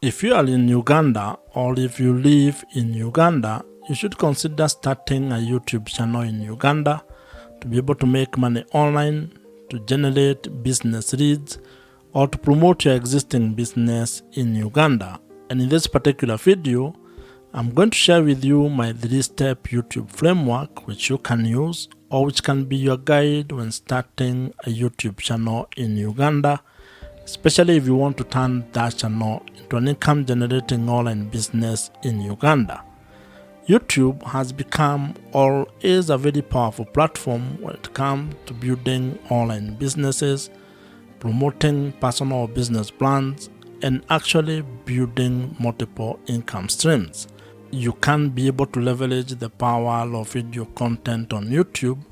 If you are in Uganda or if you live in Uganda, you should consider starting a YouTube channel in Uganda to be able to make money online, to generate business leads, or to promote your existing business in Uganda. And in this particular video, I'm going to share with you my 3-step YouTube framework which you can use or which can be your guide when starting a YouTube channel in Uganda, especially if you want to turn that channel into an income generating online business in Uganda. YouTube has become or is a very powerful platform when it comes to building online businesses, promoting personal business plans, and actually building multiple income streams. You can be able to leverage the power of video content on YouTube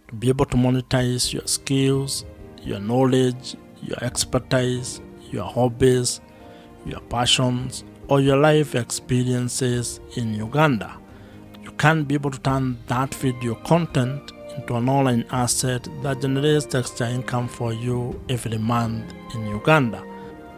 to be able to monetize your skills, your knowledge, your expertise, your hobbies, your passions, or your life experiences in Uganda. You can be able to turn that video content into an online asset that generates extra income for you every month in Uganda.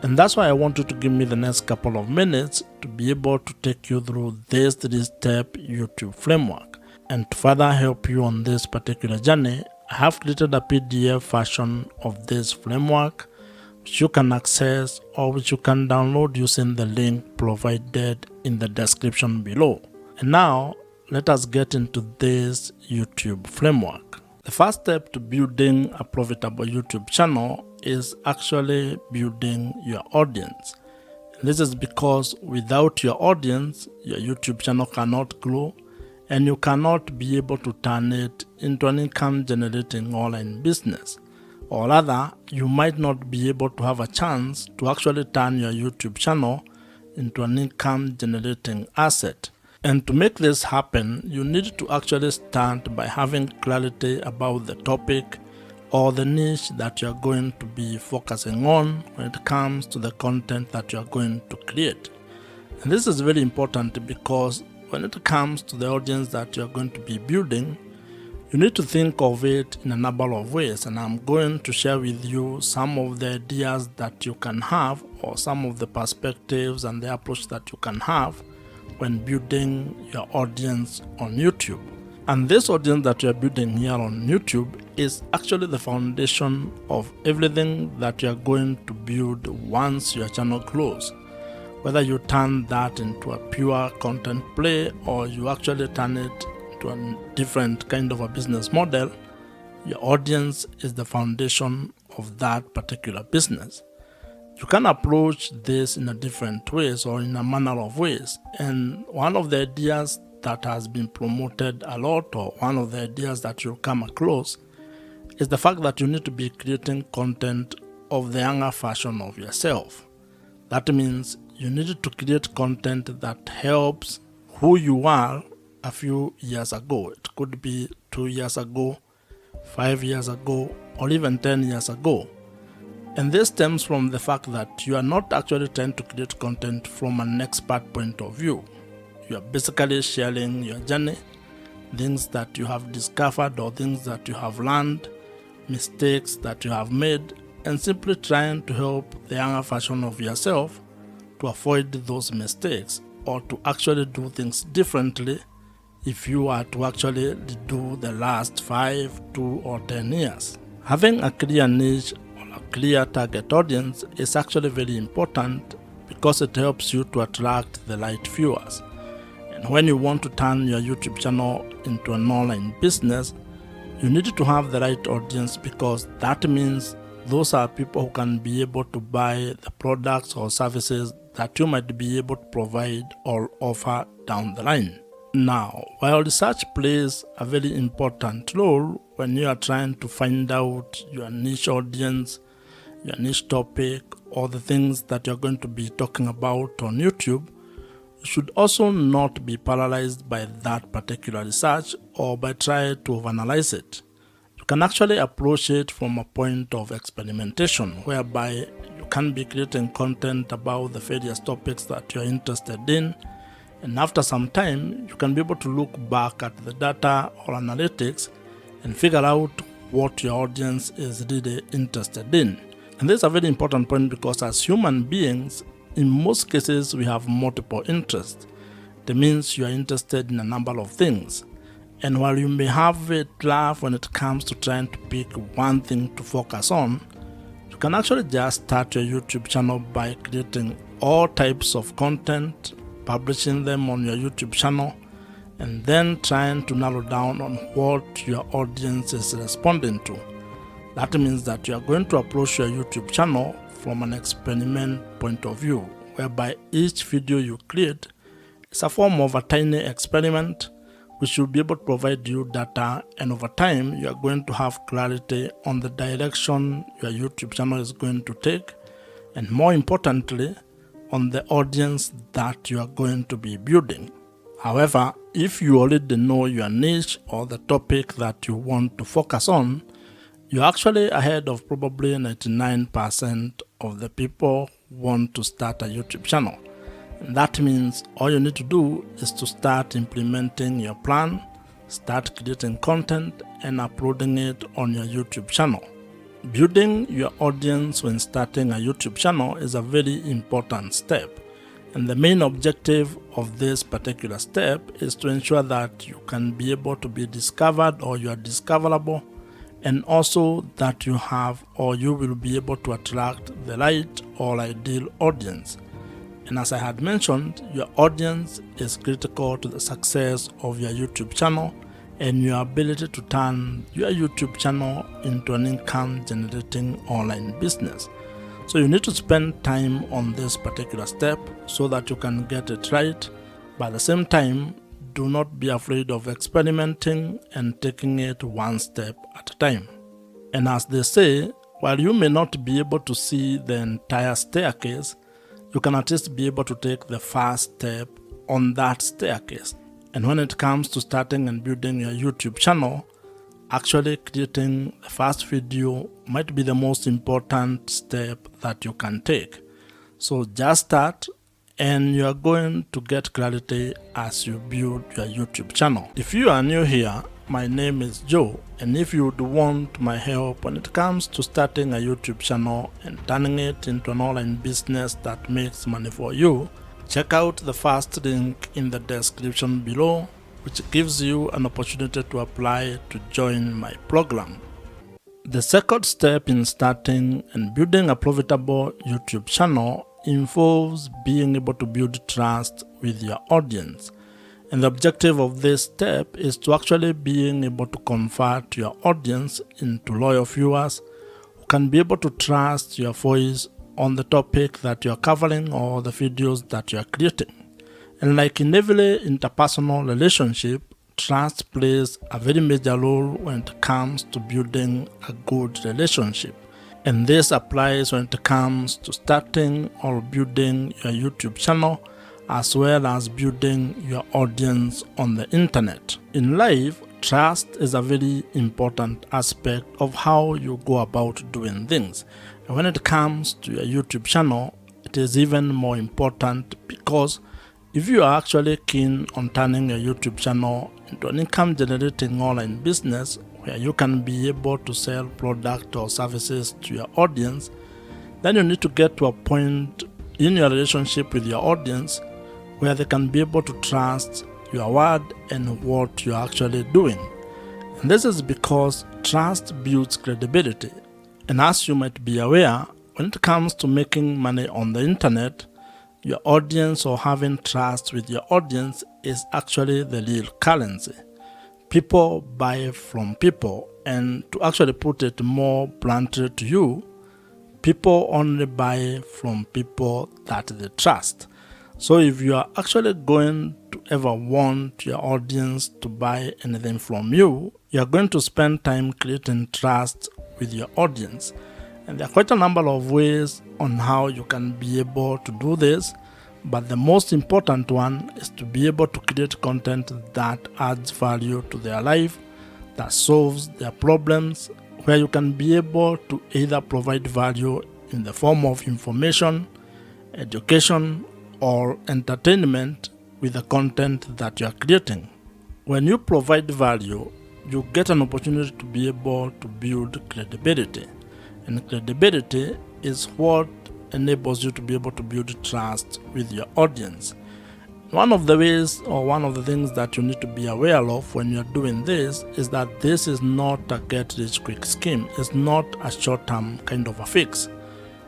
And that's why I want you to give me the next couple of minutes to be able to take you through this 3-step YouTube framework. And to further help you on this particular journey, I have created a PDF version of this framework which you can access or which you can download using the link provided in the description below. And now, let us get into this YouTube framework. The first step to building a profitable YouTube channel is actually building your audience. And this is because without your audience, your YouTube channel cannot grow and you cannot be able to turn it into an income generating online business. Or rather, you might not be able to have a chance to actually turn your YouTube channel into an income generating asset. And to make this happen, you need to actually start by having clarity about the topic or the niche that you're going to be focusing on when it comes to the content that you're going to create. And this is very important because when it comes to the audience that you're going to be building, you need to think of it in a number of ways, and I'm going to share with you some of the ideas that you can have or some of the perspectives and the approach that you can have when building your audience on YouTube. And this audience that you're building here on YouTube is actually the foundation of everything that you're going to build once your channel grows. Whether you turn that into a pure content play or you actually turn it to a different kind of a business model, your audience is the foundation of that particular business. You can approach this in a different ways or in a manner of ways. And one of the ideas that has been promoted a lot, or one of the ideas that you'll come across, is the fact that you need to be creating content of the younger version of yourself. That means you need to create content that helps who you are a few years ago. It could be 2 years ago, 5 years ago, or even 10 years ago. And this stems from the fact that you are not actually trying to create content from an expert point of view. You are basically sharing your journey, things that you have discovered or things that you have learned, mistakes that you have made, and simply trying to help the younger version of yourself to avoid those mistakes or to actually do things differently if you are to actually do the last 5, 2, or 10 years. Having a clear niche or a clear target audience is actually very important because it helps you to attract the right viewers. And when you want to turn your YouTube channel into an online business, you need to have the right audience because that means those are people who can be able to buy the products or services that you might be able to provide or offer down the line. Now, while research plays a very important role when you are trying to find out your niche audience, your niche topic, or the things that you're going to be talking about on YouTube, you should also not be paralyzed by that particular research or by trying to overanalyze it. You can actually approach it from a point of experimentation, whereby you can be creating content about the various topics that you're interested in, and after some time, you can be able to look back at the data or analytics and figure out what your audience is really interested in. And this is a very important point because as human beings, In most cases, we have multiple interests. That means you are interested in a number of things. And while you may have a drive when it comes to trying to pick one thing to focus on, you can actually just start your YouTube channel by creating all types of content, publishing them on your YouTube channel, and then trying to narrow down on what your audience is responding to. That means that you are going to approach your YouTube channel from an experiment point of view, whereby each video you create is a form of a tiny experiment which will be able to provide you data, and over time you are going to have clarity on the direction your YouTube channel is going to take, and more importantly, on the audience that you are going to be building. However, if you already know your niche or the topic that you want to focus on, you're actually ahead of probably 99% of the people who want to start a YouTube channel. And that means all you need to do is to start implementing your plan, start creating content, and uploading it on your YouTube channel. Building your audience when starting a YouTube channel is a very important step. And the main objective of this particular step is to ensure that you can be able to be discovered, or you are discoverable, and also that you have, or you will be able to attract the right or ideal audience. And as I had mentioned, your audience is critical to the success of your YouTube channel and your ability to turn your YouTube channel into an income generating online business. So you need to spend time on this particular step so that you can get it right. But at the same time, do not be afraid of experimenting and taking it one step at a time. And as they say, while you may not be able to see the entire staircase, you can at least be able to take the first step on that staircase. And when it comes to starting and building your YouTube channel, actually creating the first video might be the most important step that you can take. So just start, and you are going to get clarity as you build your YouTube channel. If you are new here, my name is Joe, and if you would want my help when it comes to starting a YouTube channel and turning it into an online business that makes money for you, check out the first link in the description below, which gives you an opportunity to apply to join my program. The second step in starting and building a profitable YouTube channel involves being able to build trust with your audience. And the objective of this step is to actually being able to convert your audience into loyal viewers who can be able to trust your voice on the topic that you are covering or the videos that you are creating. And like in every interpersonal relationship, trust plays a very major role when it comes to building a good relationship. And this applies when it comes to starting or building your YouTube channel, as well as building your audience on the internet. In life, trust is a very important aspect of how you go about doing things. And when it comes to your YouTube channel, it is even more important, because if you are actually keen on turning your YouTube channel into an income generating online business where you can be able to sell product or services to your audience, then you need to get to a point in your relationship with your audience where they can be able to trust your word and what you're actually doing. And this is because trust builds credibility. And as you might be aware, when it comes to making money on the internet, your audience, or having trust with your audience, is actually the real currency. People buy from people, and to actually put it more bluntly to you, people only buy from people that they trust. So if you are actually going to ever want your audience to buy anything from you, you are going to spend time creating trust with your audience. And there are quite a number of ways on how you can be able to do this, but the most important one is to be able to create content that adds value to their life, that solves their problems, where you can be able to either provide value in the form of information, education, or entertainment with the content that you are creating. When you provide value, you get an opportunity to be able to build credibility. And credibility is what enables you to be able to build trust with your audience. One of the ways or one of the things that you need to be aware of when you're doing this is that this is not a get-rich-quick scheme. It's not a short-term kind of a fix.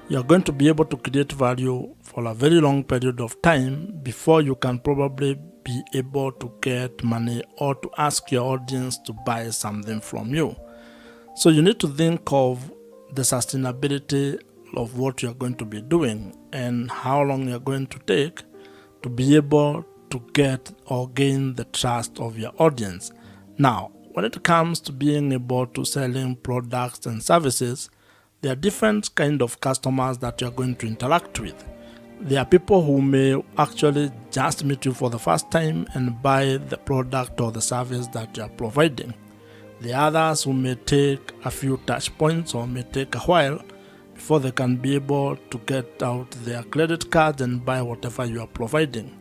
You're going to be able to create value for a very long period of time before you can probably be able to get money or to ask your audience to buy something from you. So you need to think of the sustainability of what you're going to be doing and how long you're going to take to be able to get or gain the trust of your audience. Now, when it comes to being able to selling products and services, there are different kind of customers that you're going to interact with. There are people who may actually just meet you for the first time and buy the product or the service that you're providing. The others who may take a few touch points or may take a while before they can be able to get out their credit cards and buy whatever you are providing.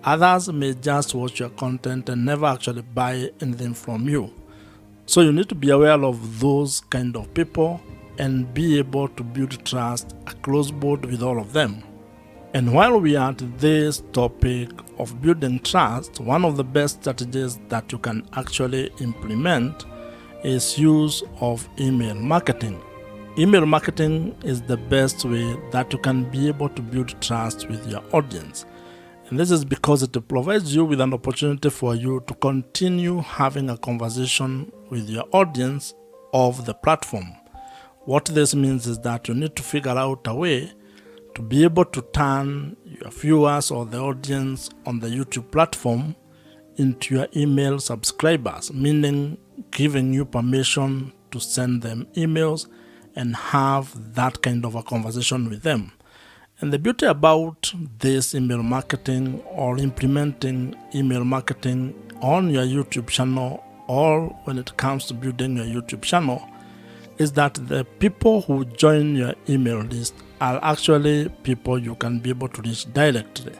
Others may just watch your content and never actually buy anything from you. So you need to be aware of those kind of people and be able to build trust across board with all of them. And while we are at this topic of building trust, one of the best strategies that you can actually implement is use of email marketing. Email marketing is the best way that you can be able to build trust with your audience. And this is because it provides you with an opportunity for you to continue having a conversation with your audience of the platform. What this means is that you need to figure out a way to be able to turn your viewers or the audience on the YouTube platform into your email subscribers, meaning giving you permission to send them emails and have that kind of a conversation with them. And the beauty about this email marketing or implementing email marketing on your YouTube channel or when it comes to building your YouTube channel is that the people who join your email list are actually people you can be able to reach directly.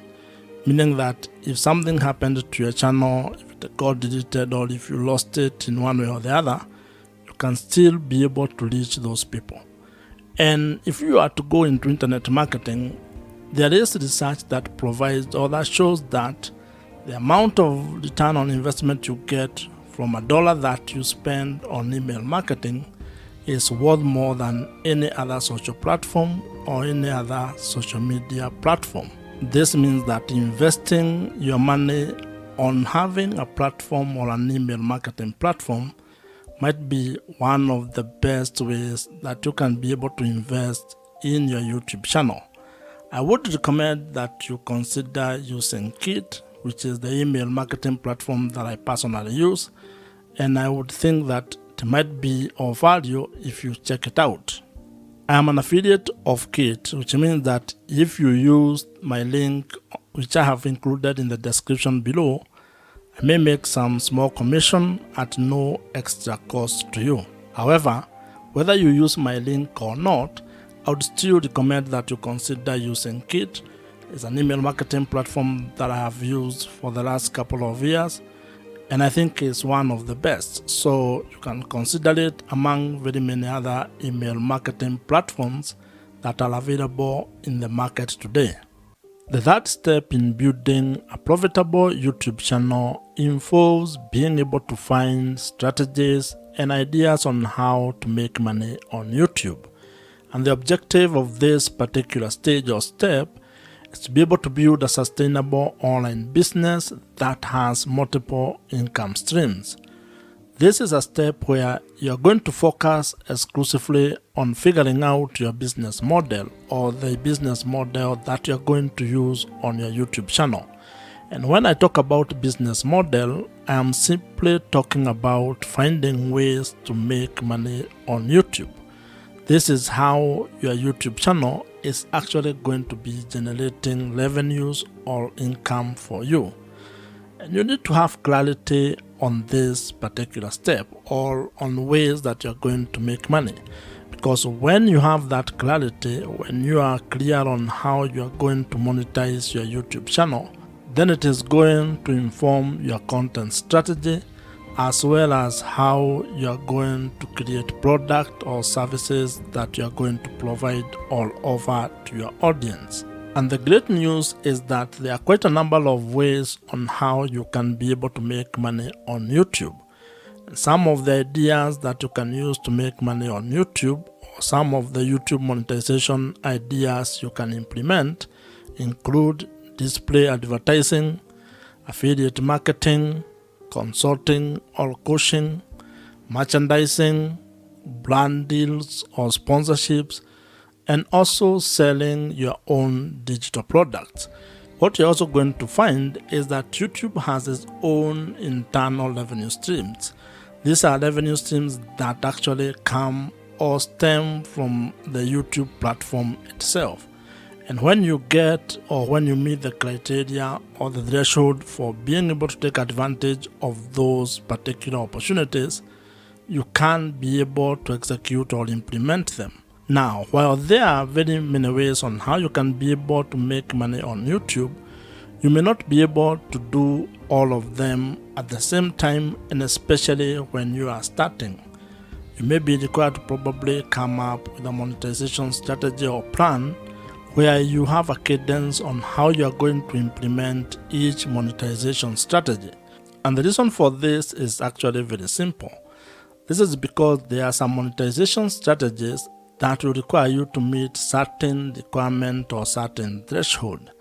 Meaning that if something happened to your channel, if it got deleted or if you lost it in one way or the other, you can still be able to reach those people. And if you are to go into internet marketing, there is research that provides or that shows that the amount of return on investment you get from $1 that you spend on email marketing is worth more than any other social platform or any other social media platform. This means that investing your money on having a platform or an email marketing platform might be one of the best ways that you can be able to invest in your YouTube channel. I would recommend that you consider using Kit, which is the email marketing platform that I personally use, and I would think that it might be of value if you check it out. I am an affiliate of Kit, which means that if you use my link, which I have included in the description below, I may make some small commission at no extra cost to you. However, whether you use my link or not, I would still recommend that you consider using Kit. It's an email marketing platform that I have used for the last couple of years, and I think it's one of the best. So you can consider it among very many other email marketing platforms that are available in the market today. The third step in building a profitable YouTube channel involves being able to find strategies and ideas on how to make money on YouTube. And the objective of this particular stage or step is to be able to build a sustainable online business that has multiple income streams. This is a step where you're going to focus exclusively on figuring out your business model or the business model that you're going to use on your YouTube channel. And when I talk about business model, I am simply talking about finding ways to make money on YouTube. This is how your YouTube channel is actually going to be generating revenues or income for you. And you need to have clarity on this particular step or on ways that you're going to make money. Because when you have that clarity, when you are clear on how you are going to monetize your YouTube channel, then it is going to inform your content strategy as well as how you are going to create product or services that you are going to provide all over to your audience. And the great news is that there are quite a number of ways on how you can be able to make money on YouTube. And some of the ideas that you can use to make money on YouTube, or some of the YouTube monetization ideas you can implement, include display advertising, affiliate marketing, consulting or coaching, merchandising, brand deals or sponsorships, and also selling your own digital products. What you're also going to find is that YouTube has its own internal revenue streams. These are revenue streams that actually come or stem from the YouTube platform itself. And when you get or when you meet the criteria or the threshold for being able to take advantage of those particular opportunities, you can be able to execute or implement them. Now, while there are very many ways on how you can be able to make money on YouTube, you may not be able to do all of them at the same time, and especially when you are starting. You may be required to probably come up with a monetization strategy or plan where you have a cadence on how you are going to implement each monetization strategy. And the reason for this is actually very simple. This is because there are some monetization strategies that will require you to meet certain requirement or certain threshold.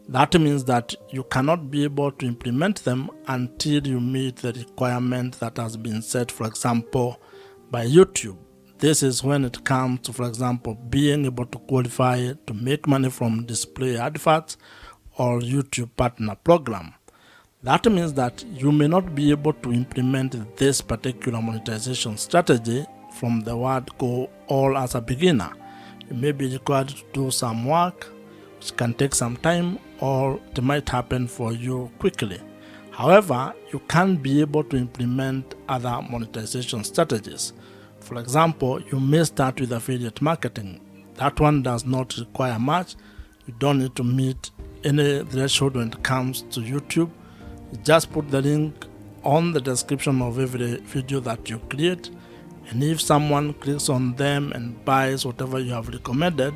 That means that you cannot be able to implement them until you meet the requirement that has been set, for example, by YouTube. This is when it comes to, for example, being able to qualify to make money from display adverts or YouTube partner program. That means that you may not be able to implement this particular monetization strategy from the word go all as a beginner. You may be required to do some work, which can take some time, or it might happen for you quickly. However, you can be able to implement other monetization strategies. For example, you may start with affiliate marketing. That one does not require much. You don't need to meet any threshold when it comes to YouTube. You just put the link on the description of every video that you create, and if someone clicks on them and buys whatever you have recommended,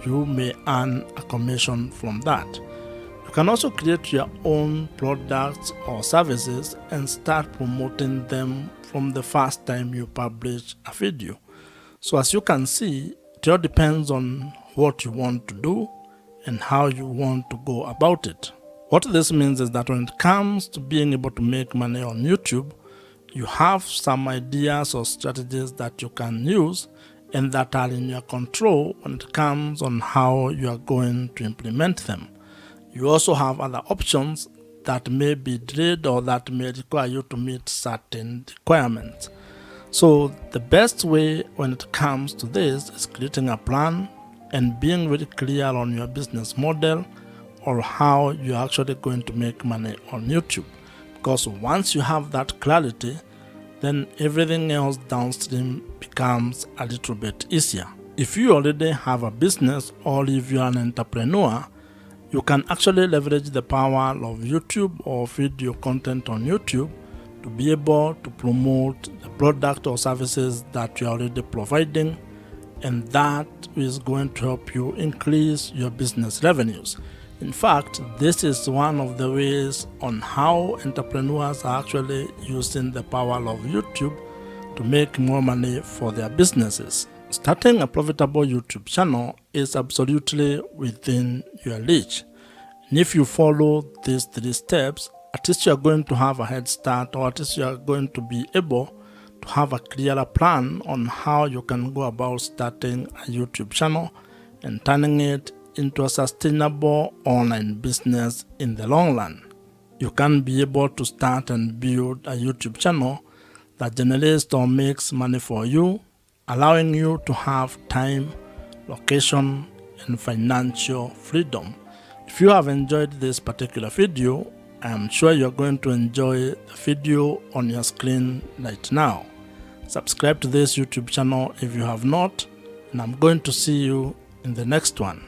you may earn a commission from that. You can also create your own products or services and start promoting them from the first time you publish a video. So as you can see, it all depends on what you want to do and how you want to go about it. What this means is that when it comes to being able to make money on YouTube, you have some ideas or strategies that you can use and that are in your control when it comes on how you are going to implement them. You also have other options that may be delayed or that may require you to meet certain requirements. So the best way when it comes to this is creating a plan and being very clear on your business model or how you're actually going to make money on YouTube. Because once you have that clarity, then everything else downstream becomes a little bit easier. If you already have a business or if you're an entrepreneur, you can actually leverage the power of YouTube or video content on YouTube to be able to promote the product or services that you're already providing, and that is going to help you increase your business revenues. In fact, this is one of the ways on how entrepreneurs are actually using the power of YouTube to make more money for their businesses. Starting a profitable YouTube channel is absolutely within your reach. And if you follow these 3 steps, at least you are going to have a head start, or at least you are going to be able to have a clearer plan on how you can go about starting a YouTube channel and turning it into a sustainable online business in the long run. You can be able to start and build a YouTube channel that generates or makes money for you, allowing you to have time, location, and financial freedom. If you have enjoyed this particular video, I am sure you're going to enjoy the video on your screen right now. Subscribe to this YouTube channel if you have not, and I'm going to see you in the next one.